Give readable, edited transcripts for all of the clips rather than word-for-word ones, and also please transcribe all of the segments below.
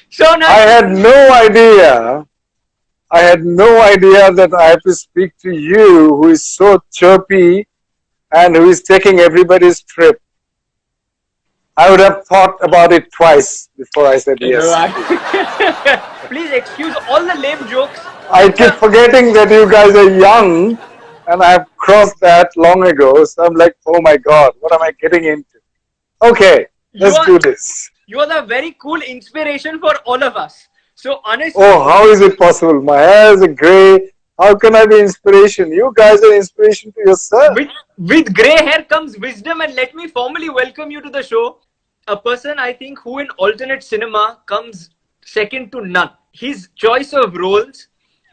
So I nice. had no idea. I had no idea that I have to speak to you, who is so chirpy and who is taking everybody's trip. I would have thought about it twice before I said yes. Please excuse all the lame jokes. I So, keep forgetting that you guys are young and I've crossed that long ago. So I'm like, oh my God, what am I getting into? Okay, you let's are do this. you are the very cool inspiration for all of us. So Oh, honestly, how is it possible? My hair is grey. How can I be inspiration? You guys are inspiration to yourself. with gray hair comes wisdom, and let me formally welcome you to the show. A person I think who in alternate cinema comes second to none. His choice of roles,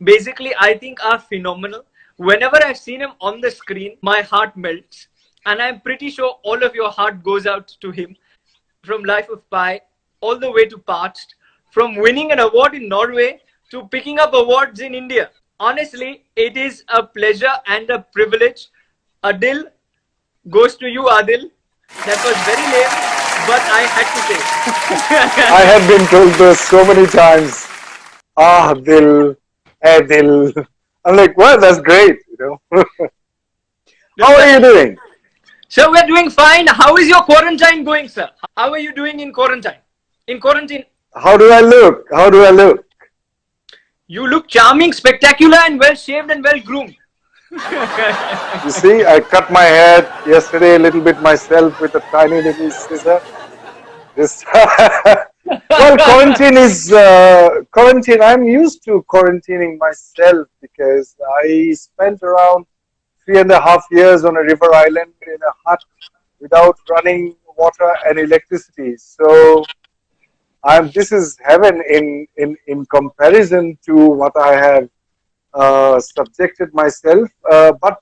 basically, I think are phenomenal. Whenever I've seen him on the screen, my heart melts, and I'm pretty sure all of your heart goes out to him. From Life of Pi all the way to Parched, from winning an award in Norway to picking up awards in India. Honestly, it is a pleasure and a privilege. Adil goes to you, Adil. That was very lame, but I had to I say. have been told this so many times. Ah, Dil, Dil. I'm like, well, that's great, you know. No, How sir. are you doing? So we're doing fine. How is your quarantine going, sir? How are you doing in quarantine? In quarantine, How do I look? How do I look? you look charming, spectacular, and well shaved and well groomed. You see, I cut my hair yesterday a little bit myself with a tiny little scissor. This well, quarantine is quarantine. I'm used to quarantining myself because I spent around 3.5 years on a river island in a hut without running water and electricity. So I'm. This is heaven in comparison to what I have subjected myself. But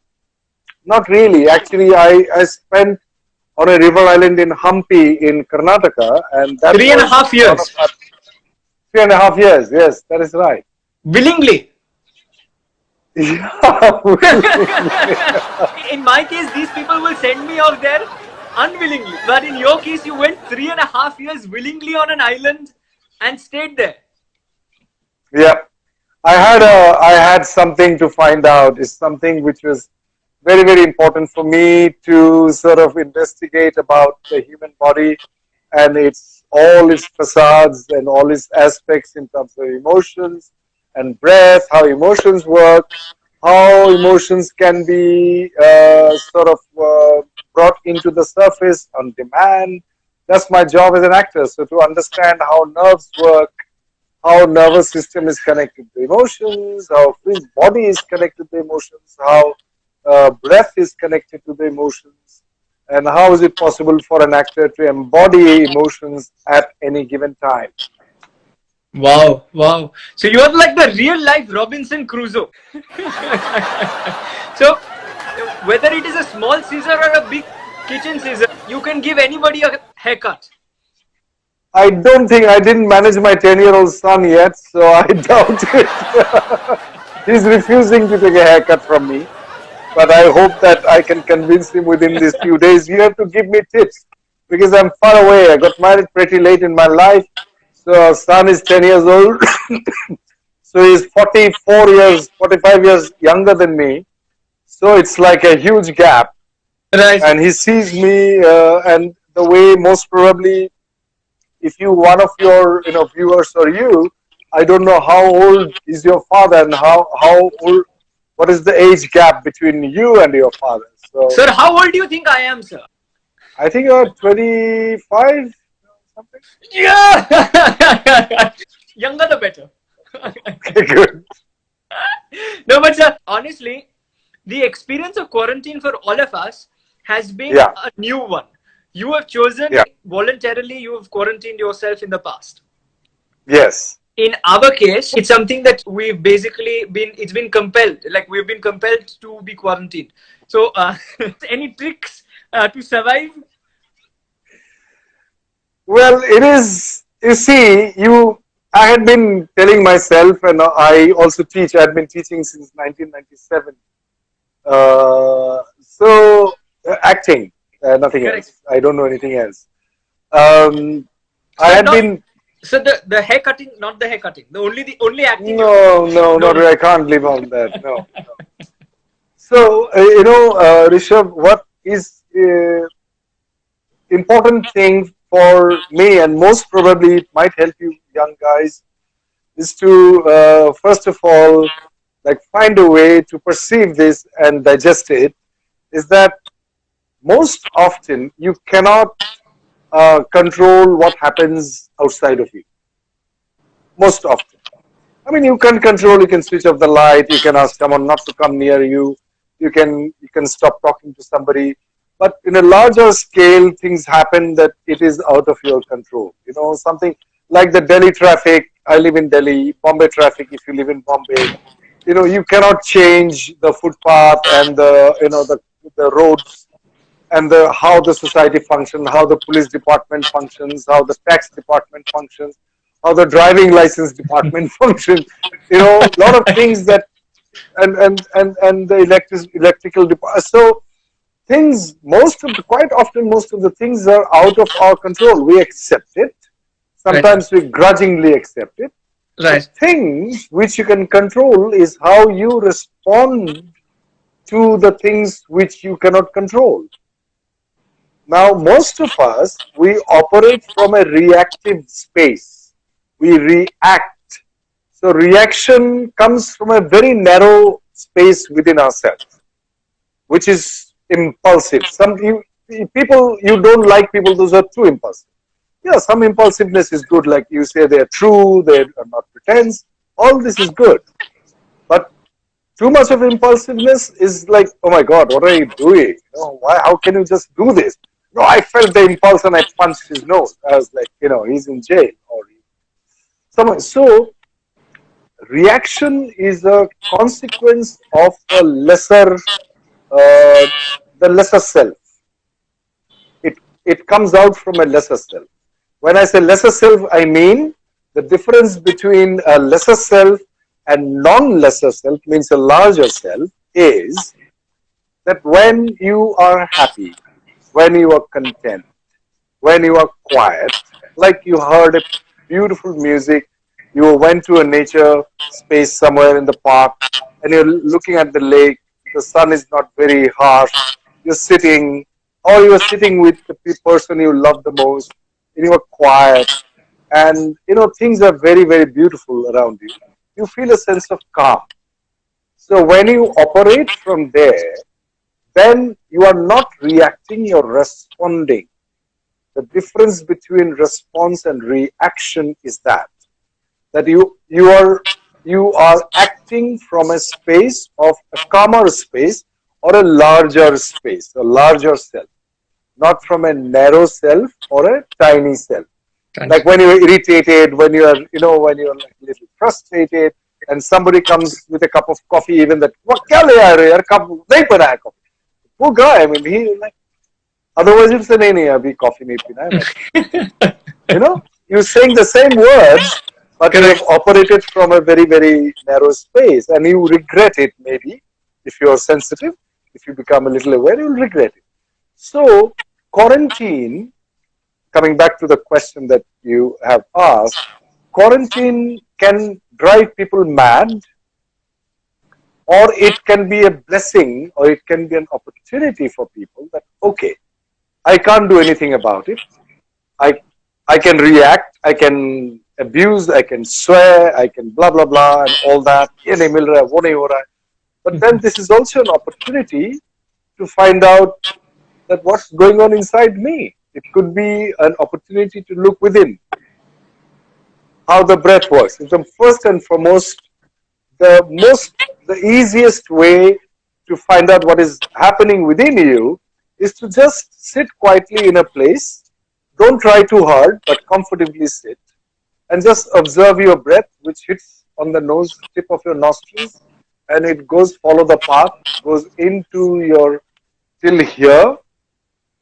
not really. Actually, I spent on a river island in Hampi in Karnataka, and that Three and a was half one of years. my 3.5 years. Yes, that is right. Willingly. Yeah. In my case, these people will send me off there unwillingly. But in your case, you went 3.5 years willingly on an island and stayed there. Yeah. I had something to find out. It's something which was very important for me to sort of investigate about the human body and its all its facades and all its aspects in terms of emotions and breath, how emotions work, how emotions can be brought into the surface on demand. That's my job as an actor. So to understand how nerves work, how nervous system is connected to emotions, how his body is connected to emotions, how breath is connected to the emotions, and how is it possible for an actor to embody emotions at any given time. Wow, wow. So you are like the real life Robinson Crusoe. So whether it is a small scissor or a big kitchen scissor, you can give anybody a haircut. I don't think I didn't manage my 10-year-old son yet, so I doubt it. He's refusing to take a haircut from me. But I hope that I can convince him within these few days. You have to give me tips because I'm far away. I got married pretty late in my life. So our son is 10 years old. So he's 44 years, 45 years younger than me. So it's like a huge gap. Right. And he sees me and the way most probably if you one of your viewers or you, I don't know how old is your father and how old, what is the age gap between you and your father. So Sir, how old do you think I am, sir? I think you're 25 something. Yeah! Younger the better. Okay, good. No, but sir, honestly, the experience of quarantine for all of us has been Yeah, a new one. You have chosen yeah, voluntarily, you have quarantined yourself in the past. yes. In our case, it's something that we've basically been, it's been compelled, like we've been compelled to be quarantined. So, any tricks to survive? Well, it is. You see, you. I had been telling myself, and I also teach. I had been teaching since 1997. So acting, nothing Correct. else. I don't know anything else. Um, I So had not been so the hair cutting, not the hair cutting. The only acting you did. no, no, not No. really. I can't live on that. No. So Rishabh, what is important thing for me, and most probably it might help you young guys, is to first of all like find a way to perceive this and digest it. Is that most often you cannot control what happens outside of you. Most often. I mean, you can control. You can switch off the light. You can ask someone not to come near you. You can stop talking to somebody. But in a larger scale, things happen that it is out of your control. Something like the Delhi traffic. I live in Delhi. Bombay traffic. If you live in Bombay, you cannot change the footpath and the roads and how the society functions, how the police department functions, how the tax department functions, how the driving license department functions. A lot of things that and the electrical department. So things, quite often, most of the things are out of our control. We accept it. Right. Sometimes we grudgingly accept it. The Right. things which you can control is how you respond to the things which you cannot control. Now, most of us, we operate from a reactive space. We react. So, reaction comes from a very narrow space within ourselves, which is impulsive. People, you don't like people, those are too impulsive. Yeah, some impulsiveness is good, like you say, they're true, they are not pretense. All this is good. But too much of impulsiveness is like, oh my God, what are you doing? Why? How can you just do this? No, I felt the impulse and I punched his nose. I was like, he's in jail or someone. So reaction is a consequence of uh, the lesser self. It comes out from a lesser self. When I say lesser self, I mean the difference between a lesser self and non-lesser self means a larger self is that when you are happy, when you are content, when you are quiet, like you heard a beautiful music, you went to a nature space somewhere in the park and you're looking at the lake, the sun is not very harsh, you're sitting, or you're sitting with the person you love the most, and you're quiet, and things are very, very beautiful around you. You feel a sense of calm. So when you operate from there, then you are not reacting, you're responding. The difference between response and reaction is that you are acting from a space of a calmer space or a larger space, a larger self, not from a narrow self or a tiny self. Like when you're irritated, when you're like a little frustrated, and somebody comes with a cup of coffee, even that, what kya le aa rahe ho yaar, cup nahi banaya coffee. Poor guy, I mean, he like, otherwise he'll say, nahi, abhi coffee nahi pina hai, you're saying the same words, but you have Correct. operated from a very, very narrow space, and you regret it maybe if you're sensitive. If you become a little aware, you'll regret it. So, quarantine, coming back to the question that you have asked, quarantine can drive people mad, or it can be a blessing, or it can be an opportunity for people that, okay, I can't do anything about it. I I can react, I can abuse, I can swear, I can blah blah blah and all that. ये नहीं मिल रहा है, वो नहीं हो रहा है. But then this is also an opportunity to find out that what's going on inside me. It could be an opportunity to look within, how the breath works. The first and foremost, the easiest way to find out what is happening within you is to just sit quietly in a place. Don't try too hard, but comfortably sit and just observe your breath, which hits on the nose tip of your nostrils, and it goes, follow the path, goes into your till here,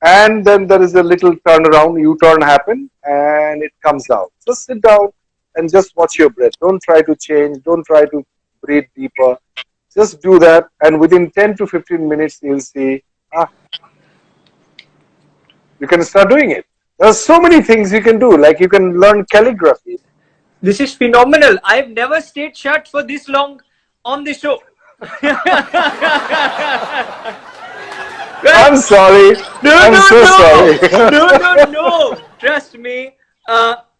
and then there is a little turnaround, U-turn happen, and it comes out. Just sit down and just watch your breath. Don't try to change. Don't try to breathe deeper. Just do that, and within 10 to 15 minutes, you'll see, you can start doing it. There are so many things you can do. Like you can learn calligraphy. This is phenomenal. I've never stayed shut for this long on the show. I'm sorry. I'm so sorry. No. Trust me.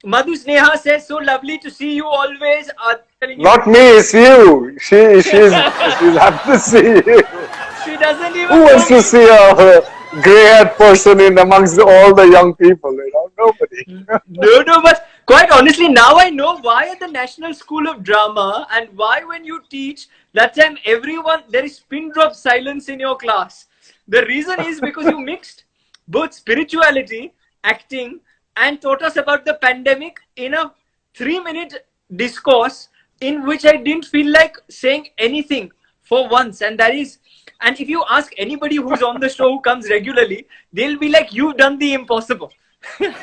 Madhu Sneha says, so lovely to see you always. Not me, it's you. She's happy to see you. She doesn't even Who wants to see a grey-haired person in amongst all the young people? Nobody. No, but quite honestly, now I know why at the National School of Drama and why when you teach, that time there is pin drop silence in your class. The reason is because you mixed both spirituality, acting, and taught us about the pandemic in a 3-minute discourse in which I didn't feel like saying anything for once. And if you ask anybody who's on the show who comes regularly, they'll be like, you've done the impossible. But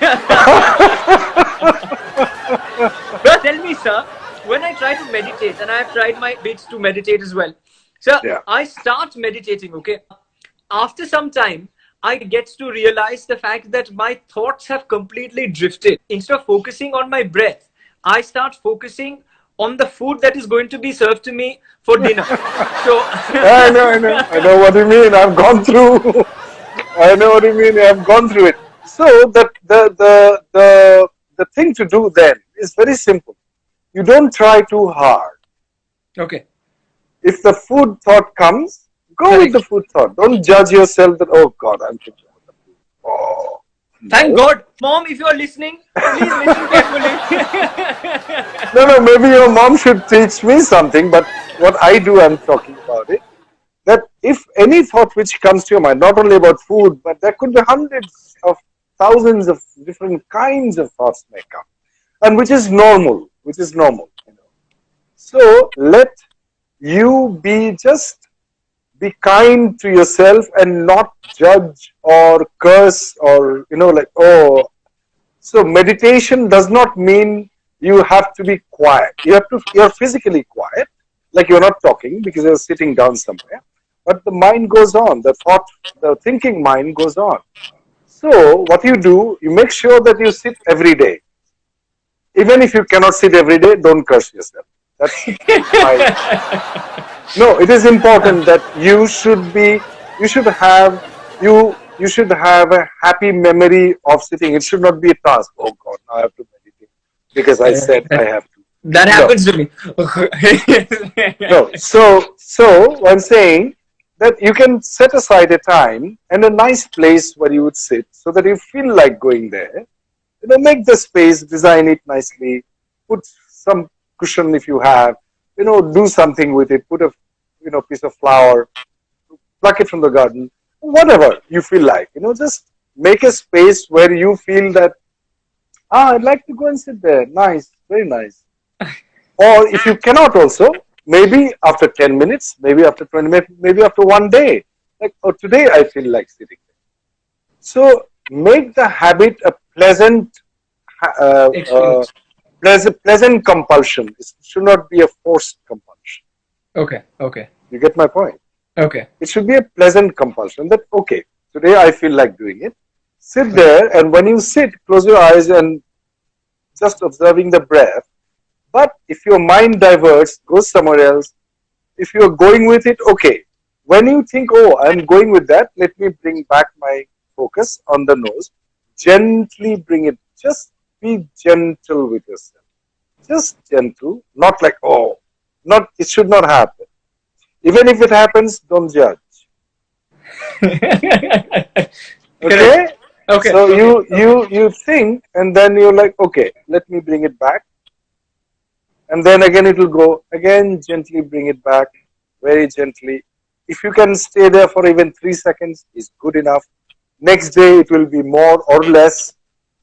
tell me, sir, when I try to meditate, and I've tried my bits to meditate as well. So yeah. I start meditating, okay? After some time, I get to realize the fact that my thoughts have completely drifted. Instead of focusing on my breath, I start focusing on the food that is going to be served to me for dinner. So I know what you mean. I've gone through. I know what you mean. I've gone through it. So the thing to do then is very simple. You don't try too hard. Okay. If the food thought comes, go with the food thought. Don't judge yourself that, oh God, I'm thinking about the food. Oh. Thank God. Mom, if you are listening, please listen carefully. No, maybe your mom should teach me something, but what I do, I'm talking about it. That if any thought which comes to your mind, not only about food, but there could be hundreds of thousands of different kinds of thoughts may come. And which is normal, So let you be kind to yourself and not judge or curse or, So meditation does not mean you have to be quiet. You're physically quiet, like you're not talking because you're sitting down somewhere. But the mind goes on, the thinking mind goes on. So what you do, you make sure that you sit every day. Even if you cannot sit every day, don't curse yourself. That's No, it is important that you should have a happy memory of sitting. It should not be a task. Oh God, now I have to meditate because I said I have to. That happens to me. No, so I'm saying that you can set aside a time and a nice place where you would sit so that you feel like going there. Make the space, design it nicely, put some cushion if you have, do something with it, put a piece of flower, pluck it from the garden, whatever you feel like, just make a space where you feel that, I'd like to go and sit there. Nice, very nice. Or if you cannot also, maybe after 10 minutes, maybe after 20 minutes, maybe after one day, like, oh, today I feel like sitting there. So make the habit a pleasant compulsion. It should not be a forced compulsion. Okay. You get my point? Okay. It should be a pleasant compulsion that, okay, today I feel like doing it. Sit there, and when you sit, close your eyes and just observing the breath. But if your mind diverts, goes somewhere else, if you're going with it, okay. When you think, oh, I'm going with that, let me bring back my focus on the nose. Gently bring it. Just be gentle with yourself. Just gentle, not like, oh, it should not happen. Even if it happens, don't judge. Okay? Okay. So you think, and then you're like, okay, let me bring it back. And then again it will go, again gently bring it back, very gently. If you can stay there for even 3 seconds, is good enough. Next day it will be more or less.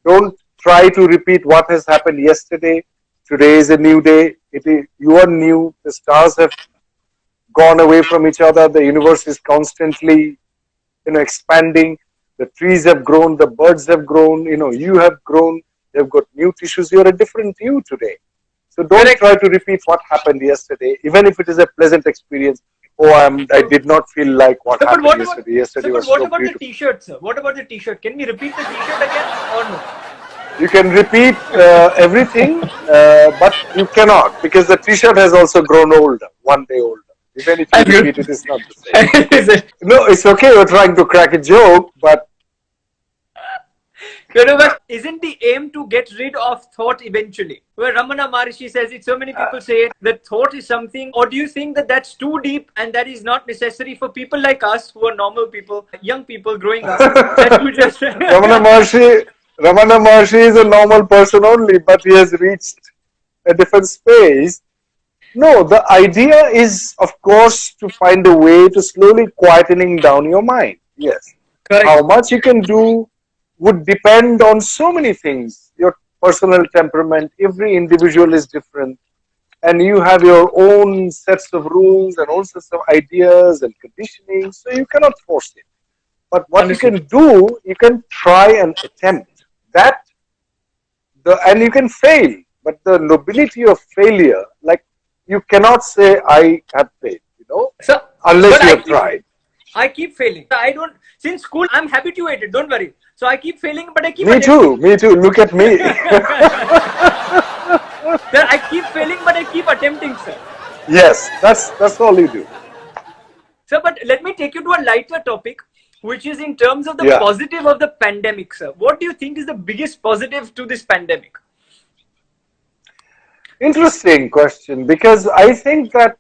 Don't try to repeat what has happened yesterday. Today is a new day. You are new. The stars have gone away from each other. The universe is constantly, expanding. The trees have grown. The birds have grown. You have grown. They've got new tissues. You're a different you today. So don't try to repeat what happened yesterday, even if it is a pleasant experience. oh, I did not feel like what So, but happened what about yesterday. Yesterday so, but was what so about the beautiful. T-shirt, sir? What about the T-shirt? Can we repeat the T-shirt again or no? You can repeat everything, but you cannot because the T-shirt has also grown older, one day older. Even if you I'm repeat good. it, it's not the same. Is it? No, it's okay. You're trying to crack a joke, but But isn't the aim to get rid of thought eventually? Where Ramana Maharishi says it, so many people say it, that thought is something, or do you think that that's too deep and that is not necessary for people like us who are normal people, young people growing up, that you just. Ramana Maharshi, Ramana Maharshi is a normal person only, but he has reached a different space. No, the idea is, of course, to find a way to slowly quietening down your mind. Yes. Correct. How much you can do would depend on so many things. Your personal temperament, every individual is different, and you have your own sets of rules and own sets of ideas and conditioning, so you cannot force it. But what you Understood. can do, you can try and attempt that, and you can fail. But the nobility of failure, like you cannot say I have failed, So, unless but you I have keep tried. I keep failing. I don't since school I'm habituated, don't worry. So I keep failing, but I keep Me too, attempting. me too. Look at me. Sir, I keep failing, but I keep attempting, sir. Yes, that's all you do. Sir, but let me take you to a lighter topic, which is in terms of the Yeah. positive of the pandemic, sir. What do you think is the biggest positive to this pandemic? Interesting question, because I think that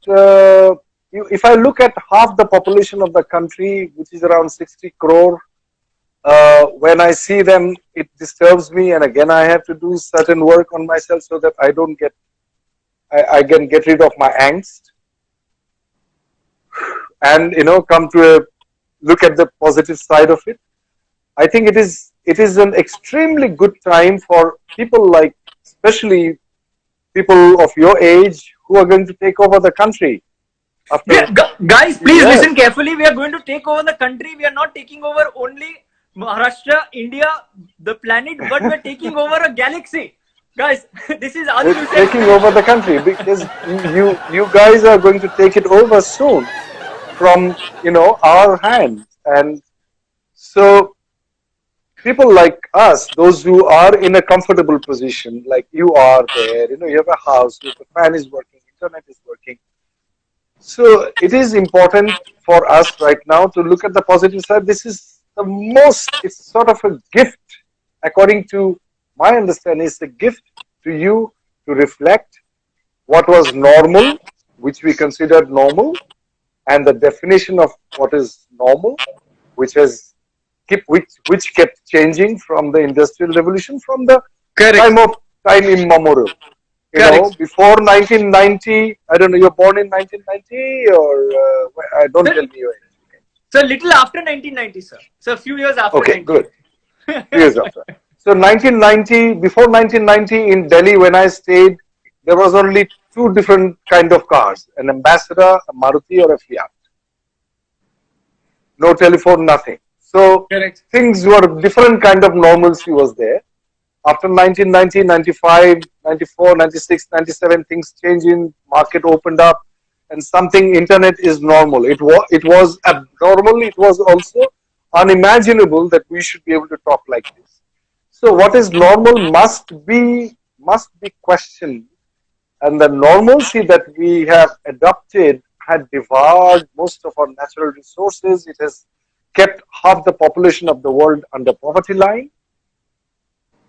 if I look at half the population of the country, which is around 60 crore, when I see them, it disturbs me, and again I have to do certain work on myself so that I can get rid of my angst, and come to a look at the positive side of it. I think it is an extremely good time for people like, especially people of your age, who are going to take over the country after Guys, few please years. listen carefully. We are going to take over the country. We are not taking over only Maharashtra, India, the planet, but we're taking over a galaxy. Guys, this is Adil We're Hussain taking over speaking. the country because you guys are going to take it over soon from our hands. And so people like us, those who are in a comfortable position, like you are there, you have a house, the fan is working, internet is working. So it is important for us right now to look at the positive side. This is it's sort of a gift, according to my understanding, it's a gift to you to reflect what was normal, which we considered normal, and the definition of what is normal, which has which kept changing from the industrial revolution, from the Correct. time immemorial. Correct. Before 1990, I don't know, you're born in 1990 or don't Sir, tell me your age. so little after 1990, sir. So a few years after Okay, 90. good. Few years after. So 1990, before 1990 in Delhi, when I stayed, there was only two different kind of cars: an Ambassador, a Maruti, or a Fiat. No telephone, nothing. So Correct. things were different kind of normalcy was there. After 1990, 95, 94, 96, 97, things changed in market opened up, and something internet is normal. It was abnormal. It was also unimaginable that we should be able to talk like this. So what is normal must be questioned, and the normalcy that we have adopted had devoured most of our natural resources. It has kept half the population of the world under poverty line.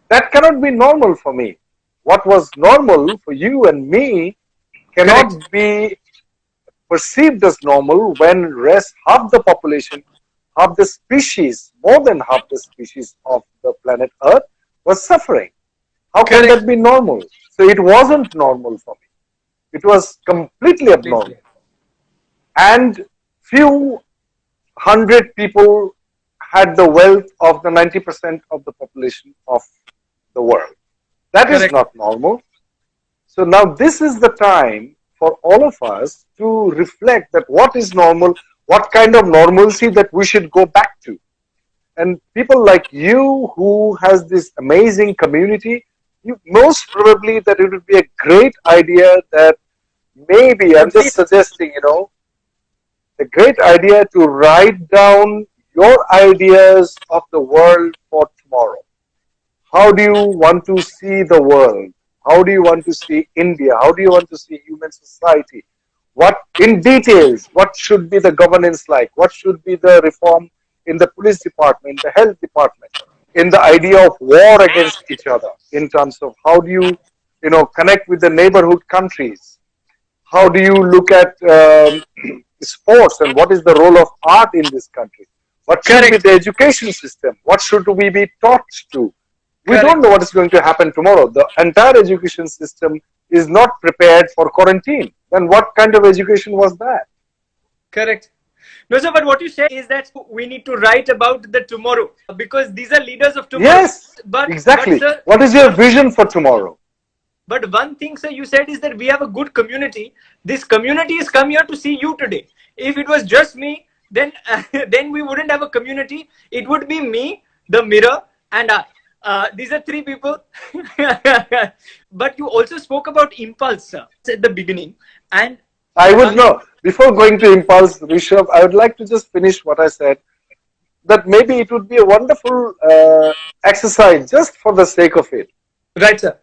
That cannot be normal for me. What was normal for you and me Correct. cannot be perceived as normal when half the population, half the species, more than half the species of the planet Earth was suffering. How can Correct. that be normal? So it wasn't normal for me. It was completely abnormal. Completely. And few hundred people had the wealth of the 90% of the population of the world. That is Correct. not normal. So now this is the time for all of us to reflect that what is normal, what kind of normalcy that we should go back to. And people like you who has this amazing community, most probably that it would be a great idea that maybe I'm just Please. suggesting, the great idea to write down your ideas of the world for tomorrow. How do you want to see the world? How do you want to see India? How do you want to see human society? What, in details, what should be the governance like? What should be the reform in the police department, the health department, in the idea of war against each other, in terms of how do you connect with the neighborhood countries? How do you look at sports and what is the role of art in this country? What should be Correct. the education system? What should we be taught to? We don't Correct. know what is going to happen tomorrow. The entire education system is not prepared for quarantine. Then what kind of education was that? Correct. No, sir, but what you said is that we need to write about the tomorrow because these are leaders of tomorrow. Yes, But exactly. sir, What is your vision for tomorrow? but one thing, sir, you said is that we have a good community. This community has come here to see you today. If it was just me, then then we wouldn't have a community. It would be me, the mirror, and I. These are three people. But you also spoke about impulse, sir, at the beginning. And I would one thing, know. Before going to impulse, Rishabh, I would like to just finish what I said. That maybe it would be a wonderful exercise just for the sake of it. right, sir.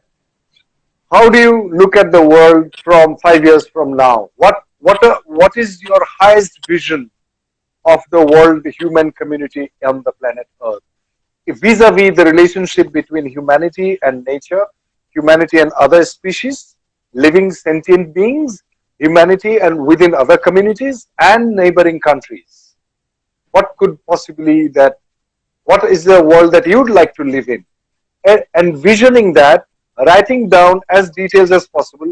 How do you look at the world from 5 years from now? What is your highest vision of the world, the human community on the planet Earth? Vis-a-vis the relationship between humanity and nature, humanity and other species, living sentient beings, humanity and within other communities and neighboring countries. What could possibly that, what is the world that you'd like to live in? Envisioning that, writing down as details as possible.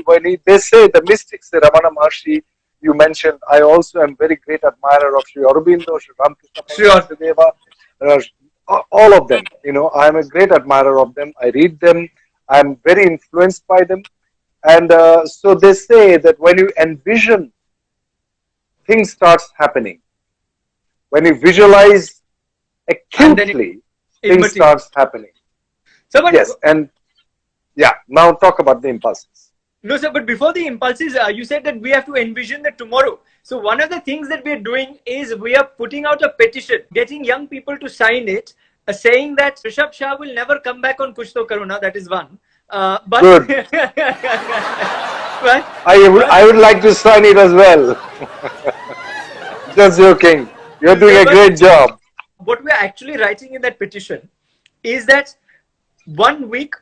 They say, the mystics, the Ramana Maharshi you mentioned, I also am very great admirer of Sri Aurobindo, Sri Ramakrishna Sure. Paramasudeva, all of them. I am a great admirer of them. I read them. I'm very influenced by them. And so they say that when you envision, things starts happening. When you visualize And then acutely, it things materializes. starts happening. So, but Yes, and yeah, now talk about the impulses. no, sir, but before the impulses, you said that we have to envision the tomorrow. So one of the things that we are doing is we are putting out a petition, getting young people to sign it, saying that Rishabh Shah will never come back on Kuch To Karona. That is one. But, Good. but, I would like to sign it as well. Just joking. You're doing a great job. what we're actually writing in that petition is that 1 week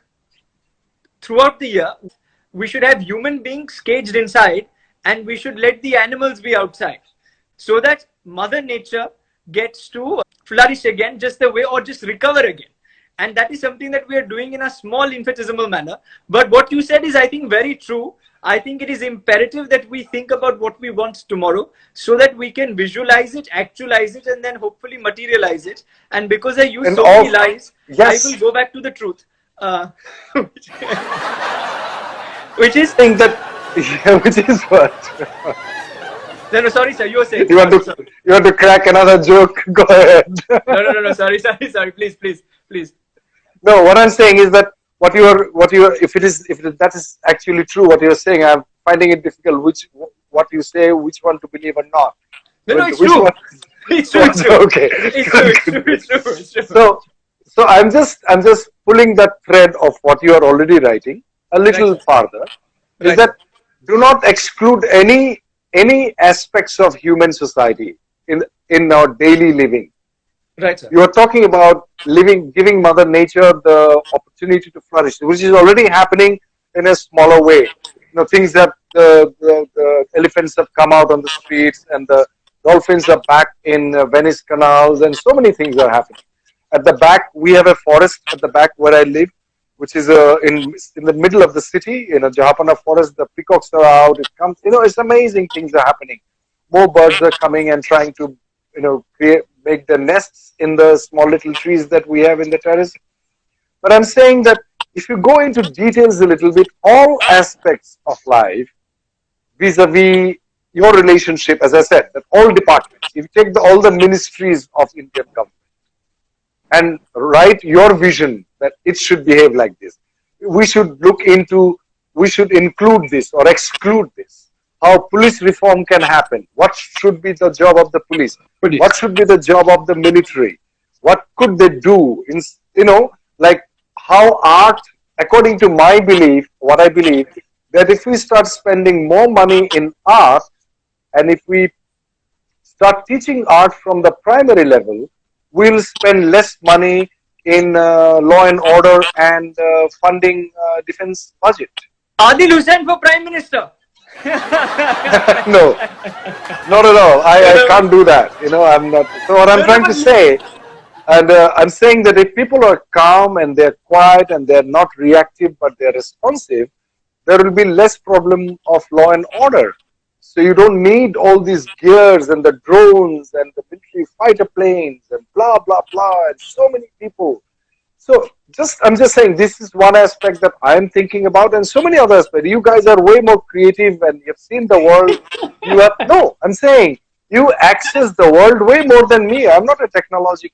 throughout the year, we should have human beings caged inside and we should let the animals be outside so that Mother Nature gets to flourish again just the way or just recover again. And that is something that we are doing in a small infinitesimal manner. But what you said is, I think, very true. I think it is imperative that we think about what we want tomorrow so that we can visualize it, actualize it, and then hopefully materialize it. And because I use And so all, many lies, yes, I will go back to the truth. Which is, think that, yeah, which is what? no, sorry, sir, you were saying. You want to crack another joke? Go ahead. No, sorry, please. No, what I'm saying is that what you are, if that is actually true, what you're saying, I'm finding it difficult. What you say, which one to believe or not. No, it's Which true. one? It's true. Okay. It's true. So I'm just pulling that thread of what you are already writing a little Right. farther. Is Right. that do not exclude any aspects of human society in our daily living. Right, sir. You are talking about giving Mother Nature the opportunity to flourish, which is already happening in a smaller way. Things that the elephants have come out on the streets and the dolphins are back in Venice canals, and so many things are happening. At the back, we have a forest at the back where I live, which is in the middle of the city, Jahapana forest. The peacocks are out. It comes, it's amazing things are happening. More birds are coming and trying to, make their nests in the small little trees that we have in the terrace. But I'm saying that if you go into details a little bit, all aspects of life, vis-a-vis your relationship, as I said, that all departments, if you take all the ministries of Indian government and write your vision that it should behave like this, we should include this or exclude this. how police reform can happen. What should be the job of the police? What should be the job of the military? What could they do? In, like how art, according to my belief, what I believe, that if we start spending more money in art, and if we start teaching art from the primary level, we'll spend less money in law and order and funding defense budget. Adil Hussain for Prime Minister. No, not at all. I can't do that. I'm not. So what I'm trying to say, and I'm saying that if people are calm and they're quiet and they're not reactive but they're responsive, there will be less problem of law and order. So you don't need all these gears and the drones and the military fighter planes and blah, blah, blah, and so many people. So I'm just saying this is one aspect that I'm thinking about, and so many other aspects. You guys are way more creative and you've seen the world. I'm saying you access the world way more than me. I'm not a technology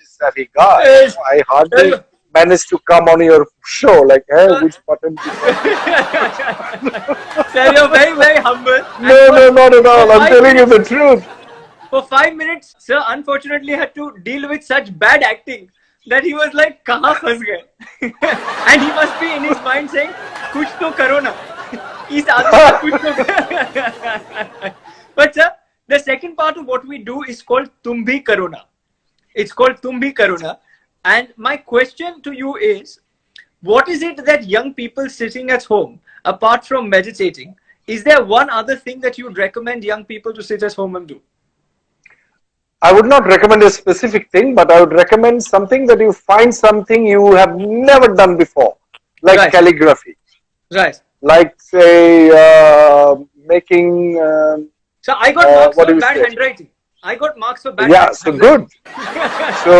savvy guy. I hardly managed to come on your show, like, hey, which button? Sir, you're very, very humble. No, not at all. I'm telling you the truth. For 5 minutes, sir, unfortunately, had to deal with such bad acting that he was like, "Kahan phas gaye?" And he must be in his mind saying, "Kuch to Karona." Is kuch to. But sir, the second part of what we do is called Tum Bhi Karona. It's called Tum Bhi Karona. And my question to you is, what is it that young people sitting at home, apart from meditating, is there one other thing that you would recommend young people to sit at home and do? I would not recommend a specific thing, but I would recommend something that you find something you have never done before, like calligraphy. Right. Like, say, making... so I got marks for bad handwriting. I got marks for bad handwriting. Yeah, so good. So,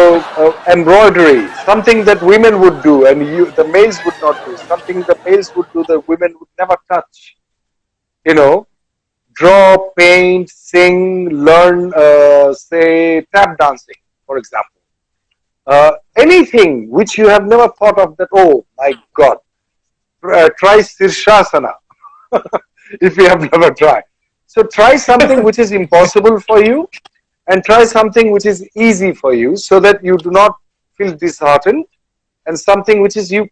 embroidery, something that women would do and the males would not do. Something the males would do, the women would never touch. Draw, paint, sing, learn, say, tap dancing, for example. Anything which you have never thought of that, oh my God, try Shirshasana, if you have never tried. So try something which is impossible for you and try something which is easy for you so that you do not feel disheartened, and something which is you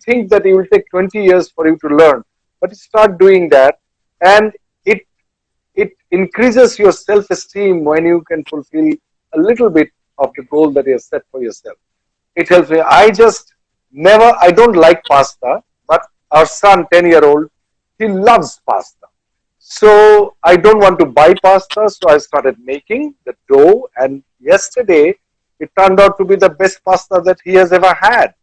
think that it will take 20 years for you to learn, but you start doing that, and it increases your self-esteem when you can fulfill a little bit of the goal that you have set for yourself. It helps me. I don't like pasta, but our son, 10-year-old, he loves pasta. So I don't want to buy pasta, so I started making the dough, and yesterday it turned out to be the best pasta that he has ever had.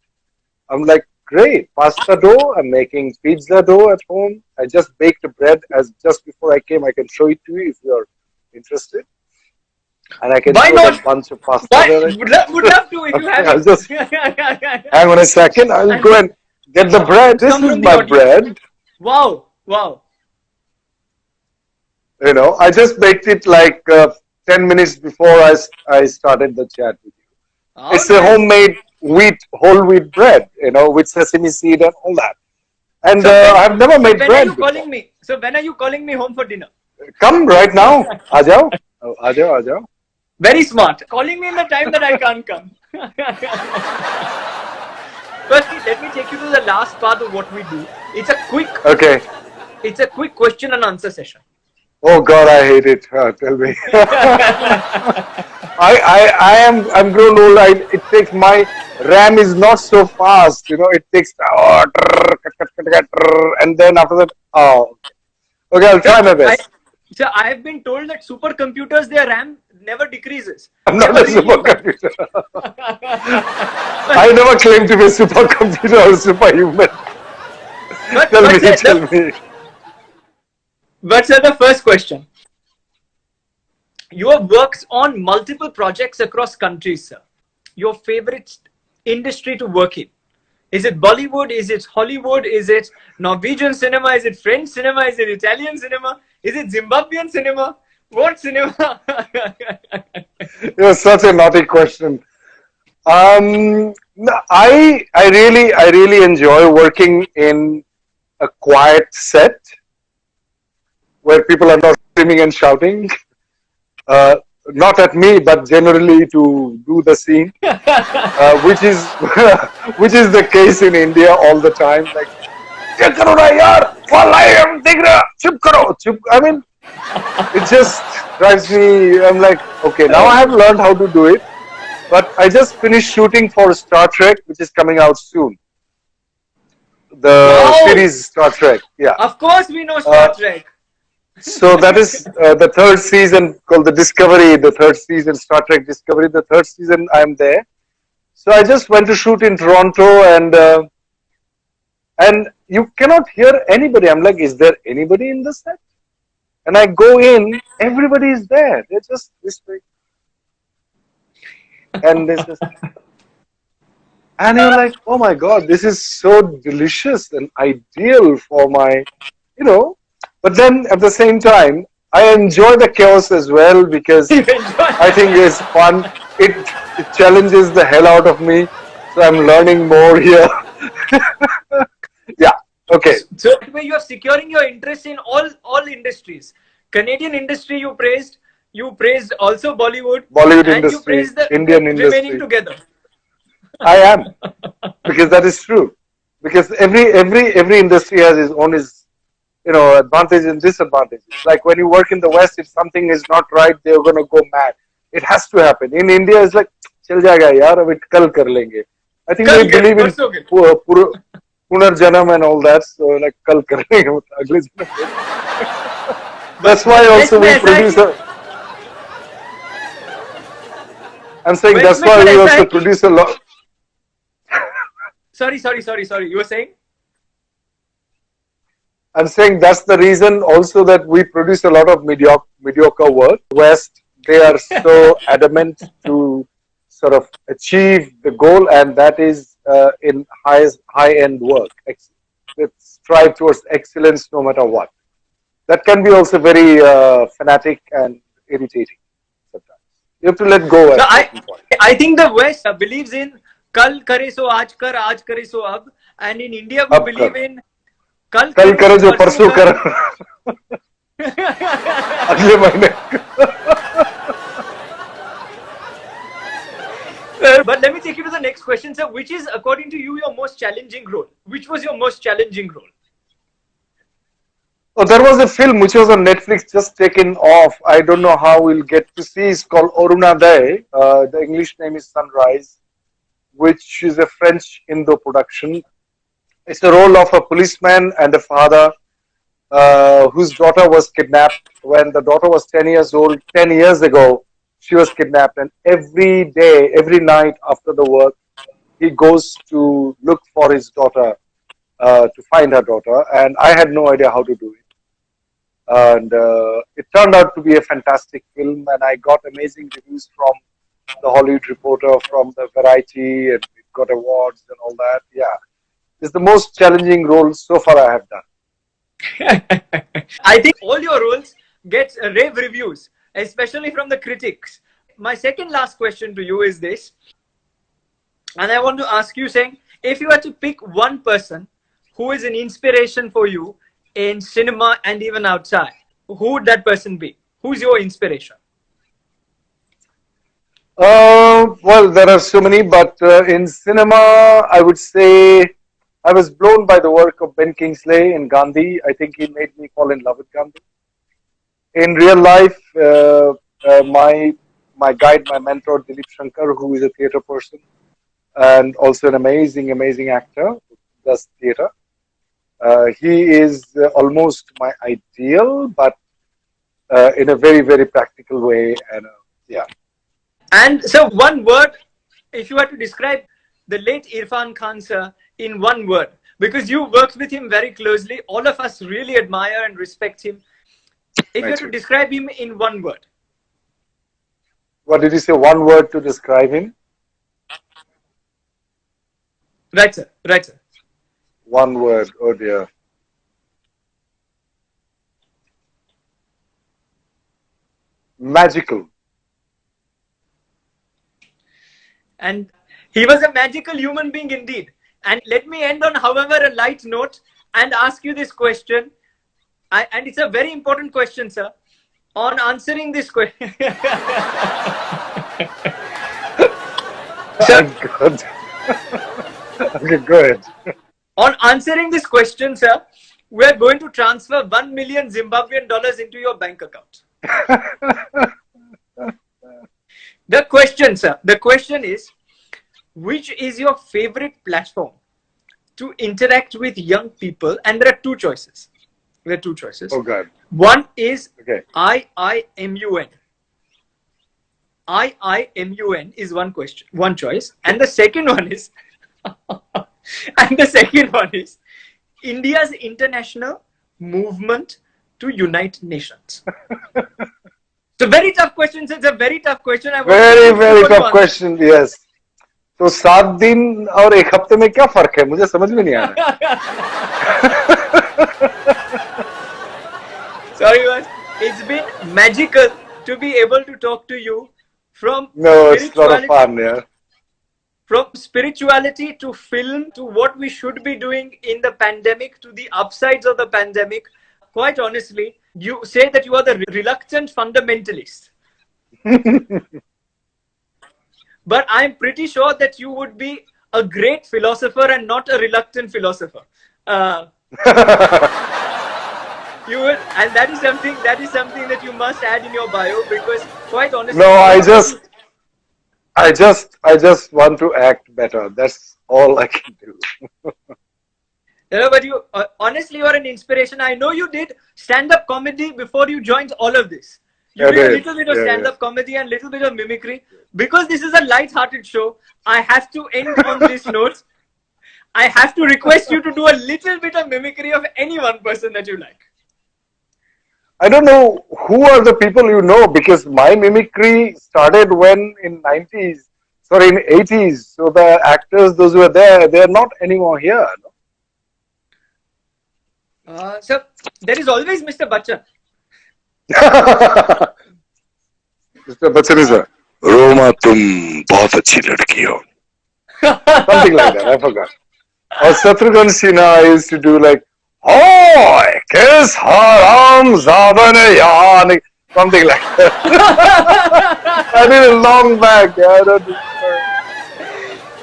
I'm like, great, pasta dough. I'm making pizza dough at home. I just baked bread just before I came. I can show it to you if you're interested. And I can show a bunch of pasta. Would love to if you have I'll just hang on a second. I'll go and get the bread. This is my bread. Wow. I just baked it like 10 minutes before I started the chat with you. Oh, it's a homemade whole wheat bread, with sesame seed and all that. And I've never made bread. When are you calling me home for dinner? Come right now. Aajao. Very smart. Calling me in the time that I can't come. Firstly, let me take you to the last part of what we do. It's a quick question and answer session. Oh God, I hate it. Tell me. I'm grown old. It takes my RAM is not so fast. It takes and then after that, okay, I'll try my best. I have been told that supercomputers, their RAM never decreases. I'm not a supercomputer. I never claimed to be a supercomputer or superhuman. Tell me. But sir, the first question. You have worked on multiple projects across countries, sir. Your favorite industry to work in? Is it Bollywood? Is it Hollywood? Is it Norwegian cinema? Is it French cinema? Is it Italian cinema? Is it Zimbabwean cinema? What cinema? You're such a naughty question. I really enjoy working in a quiet set where people are not screaming and shouting. Uh, Not at me, but generally to do the scene, which is which is the case in India all the time. Like, "ये करो ना यार, fall I am दिख रहा, चुप करो, चुप." I mean, it just drives me. I'm like, okay, now I have learned how to do it. But I just finished shooting for Star Trek, which is coming out soon. The Wow! series Star Trek, yeah. Of course, we know Star Trek. So that is the third season called the Discovery. The third season, Star Trek Discovery. The third season, I'm there. So I just went to shoot in Toronto, and you cannot hear anybody. I'm like, is there anybody in the set? And I go in, everybody is there. They're just whispering, and this is, and you're like, oh my god, this is so delicious and ideal for my, you know. But then at the same time, I enjoy the chaos as well because I think it's fun. It challenges the hell out of me. So I'm learning more here. Yeah. Okay. So that way you are securing your interest in all industries. Canadian industry you praised also Bollywood, Bollywood and industry, you praised the Indian remaining industry. together. I am, because that is true. Because every industry has its own advantages and disadvantages. Like when you work in the West, if something is not right, they're gonna go mad. It has to happen. In India, it's like चल जाएगा यार, अब कल कर लेंगे. I think we believe in punarjanam and all that. So like कल कर लेंगे, अगले जन्म. That's why also we produce I'm saying that's why we also produce a lot. Sorry. You were saying? I'm saying that's the reason also that we produce a lot of mediocre work. West, they are so adamant to sort of achieve the goal, and that is in high-end work. Let's strive towards excellence no matter what. That can be also very fanatic and irritating sometimes. You have to let go at some point. I think the West believes in kal kare so aaj kare so ab, and in India we believe in कल करो जो परसों करो अगले महीने. But let me take you to the next question, sir. Which is, according to you, your most challenging role? Which was your most challenging role? Oh, there was a film which was on Netflix, just taken off. I don't know how we'll get to see. It's called Orunadai. The English name is Sunrise, which is a French Indo production. It's the role of a policeman and a father whose daughter was kidnapped. When the daughter was 10 years old, 10 years ago, she was kidnapped. And every day, every night after the work, he goes to look for his daughter, to find her daughter. And I had no idea how to do it. And it turned out to be a fantastic film. And I got amazing reviews from the Hollywood Reporter, from the Variety, and it got awards and all that. Yeah. It's the most challenging role so far I have done. I think all your roles get rave reviews, especially from the critics. My second last question to you is this, and I want to ask you, saying, if you had to pick one person who is an inspiration for you in cinema and even outside, who would that person be? Who's your inspiration? Well, there are so many, but in cinema, I would say I was blown by the work of Ben Kingsley in Gandhi. I think he made me fall in love with Gandhi. In real life, my guide, my mentor, Dilip Shankar, who is a theatre person and also an amazing actor who does theatre. He is almost my ideal, but in a very practical way. And yeah. And so, one word, if you had to describe the late Irfan Khan, sir, in one word, because you worked with him very closely, all of us really admire and respect him. If you had to describe him in one word. What did you say? One word to describe him? Right, sir. One word. Oh dear. Magical. And he was a magical human being indeed. And let me end on, however, a light note and ask you this question. And it's a very important question, sir. On answering this question, sir, Good. Okay, go ahead. on answering this question, sir, we are going to transfer 1 million Zimbabwean dollars into your bank account. The question, sir, the question is, which is your favorite platform to interact with young people? And there are two choices. There are two choices. Oh God. One is Okay. IIMUN. IIMUN is one choice, and the second one is, and the second one is India's international movement to unite nations. It's a very tough question. It's a very tough question. Very, very tough question. Yes. तो 7 दिन और 1 हफ्ते में क्या फर्क है? मुझे समझ में नहीं आ रहा. Sorry, but it's been magical to be able to talk to you from No, it's a lot of fun, yeah. From spirituality to film to what we should be doing in the pandemic to the upsides of the pandemic. Quite honestly, you say that you are the reluctant fundamentalist. But I'm pretty sure that you would be a great philosopher and not a reluctant philosopher. You would, and that is something that you must add in your bio, because quite honestly, No, I just want to act better. That's all I can do. But you honestly, you are an inspiration. I know you did stand-up comedy before you joined all of this. You did a little bit of stand-up comedy and little bit of mimicry. Because this is a light-hearted show, I have to end on this note. I have to request you to do a little bit of mimicry of any one person that you like. I don't know who are the people you know, because my mimicry started when in 80s. So the actors, those who are there, they are not anymore here. No? So there is always Mr. Bachchan. Mr. Bachchan is a Roma, tum bahut achhi ladki ho. Something like that. I forgot. Or Shatrughan Sinha, I used to do like, oh, kiss haram zabane yan. Something like that. I did it long back. Yeah, I don't remember.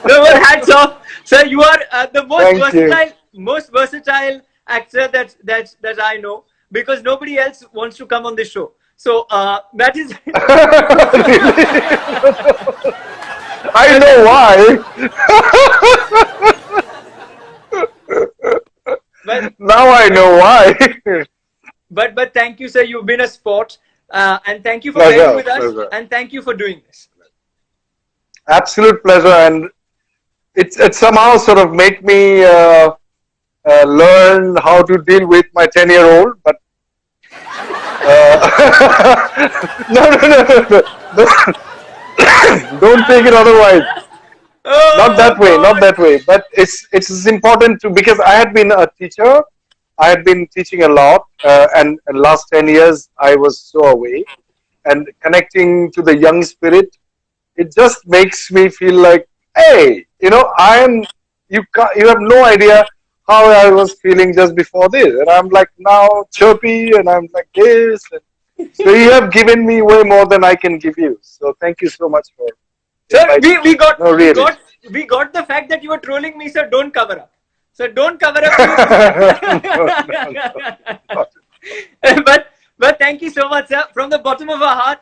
No, but hats off, sir. You are the most versatile actor that I know, because nobody else wants to come on this show. So that is. I know why. Now I know why. But thank you, sir. You've been a sport, and thank you for being with us, and thank you for doing this. Absolute pleasure, and it somehow sort of make me learn how to deal with my 10-year-old. But no. Don't take it otherwise. Not that way. But it's important to, because I had been a teacher. I had been teaching a lot, and last 10 years I was so away. And connecting to the young spirit, it just makes me feel like, hey, you have no idea how I was feeling just before this. And I'm like now chirpy, and I'm like this. So you have given me way more than I can give you. So thank you so much for. Sir, we got the fact that you were trolling me, sir. Don't cover up. So don't cover up. No. But thank you so much, sir. From the bottom of our heart.